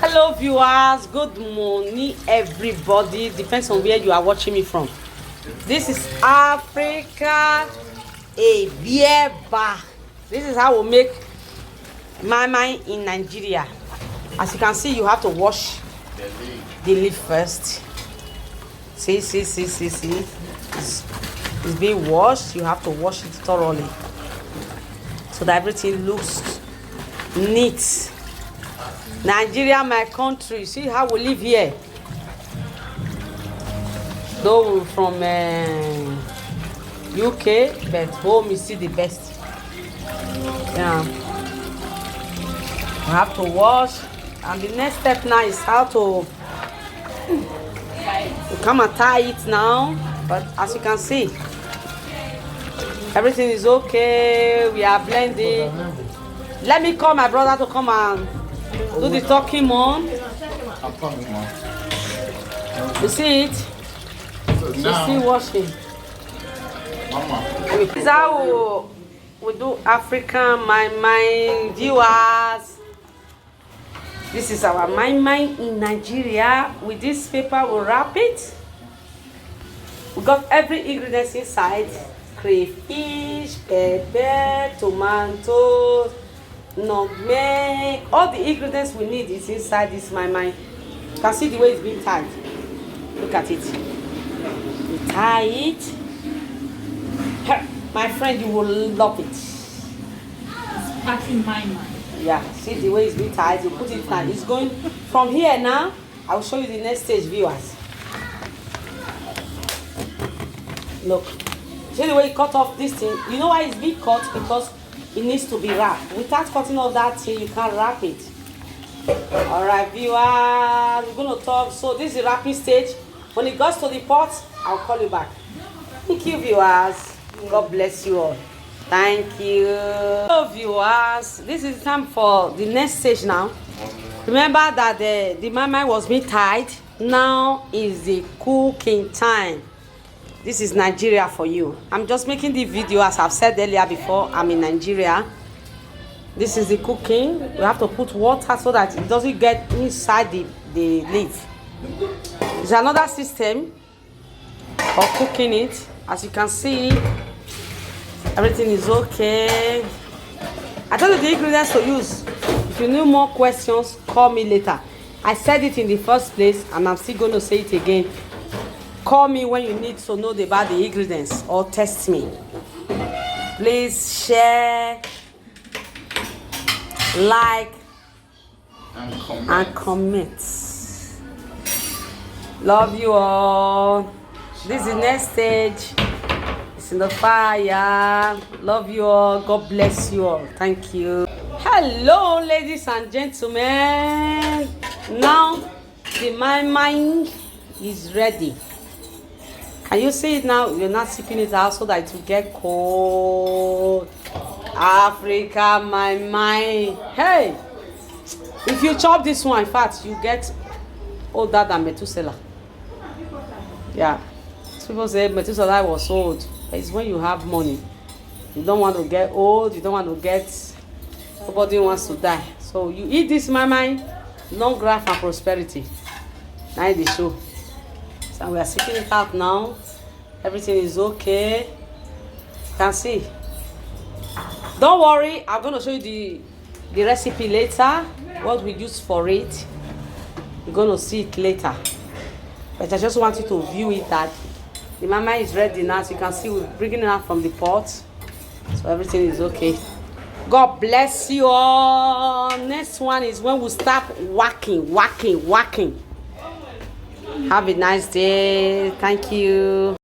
Hello viewers, good morning everybody. Depends on where you are watching me from. This is Africa, a beer bar. This is how we make moi-moi in Nigeria. As you can see, you have to wash the leaf first. See. It's being washed. You have to wash it thoroughly so that everything looks neat. Nigeria, my country. See how we live here. Though we're from UK, but home is still the best. Yeah. We have to wash, and the next step now is how to come and tie it now. But as you can see, everything is okay. We are blending. Let me call my brother to come and do the talking, Mom. I'm coming, Mom. You see it? She's still washing. Mama. This is how we do African moi-moi viewers. This is our moi-moi in Nigeria. With this paper, we wrap it. We got every ingredient inside: crayfish, pepper, tomatoes, nutmeg. All the ingredients we need is inside this moi-moi. You can see the way it's being tied. Look at it. You tie it. My friend, you will love it. It's packing moi-moi. Yeah, see the way it's being tied. You put it now. It's going from here now. I will show you the next stage, viewers. Look, see the way you cut off this thing. You know why it's being cut? Because it needs to be wrapped. Without cutting off that thing, you can't wrap it. All right, viewers, we're going to talk. So this is the wrapping stage. When it goes to the pot, I'll call you back. Thank you, viewers. God bless you all. Thank you. Hello, viewers. This is time for the next stage now. Remember that the moi-moi was being tied. Now is the cooking time. This is Nigeria for you. I'm just making the video, as I've said earlier before. I'm in Nigeria. This is the cooking. We have to put water so that it doesn't get inside the leaf. There's another system of cooking it. As you can see, everything is okay. I told you the ingredients to use. If you need more questions, call me later. I said it in the first place, and I'm still going to say it again. Call me when you need to know about the ingredients, or text me. Please share, like, and comment. Love you all. This is the next stage. It's in the fire. Love you all. God bless you all. Thank you. Hello, ladies and gentlemen. Now the moi-moi is ready. Can you see it now? You're not sipping it out so that it will get cold. Africa moi-moi. Hey, if you chop this one, in fact, you get older than Methuselah. Yeah. People say Methuselah was old. It's when you have money. You don't want to get old. You don't want to get... Nobody wants to die. So you eat this moi-moi, long life and prosperity. Now the show. So we are sipping it out now. Everything is okay. You can see. Don't worry. I'm going to show you the recipe later. What we use for it. You're going to see it later. But I just want you to view it that the moi-moi is ready now. As you can see, we're bringing it out from the pot. So everything is okay. God bless you all. Next one is when we start whacking. Have a nice day. Thank you.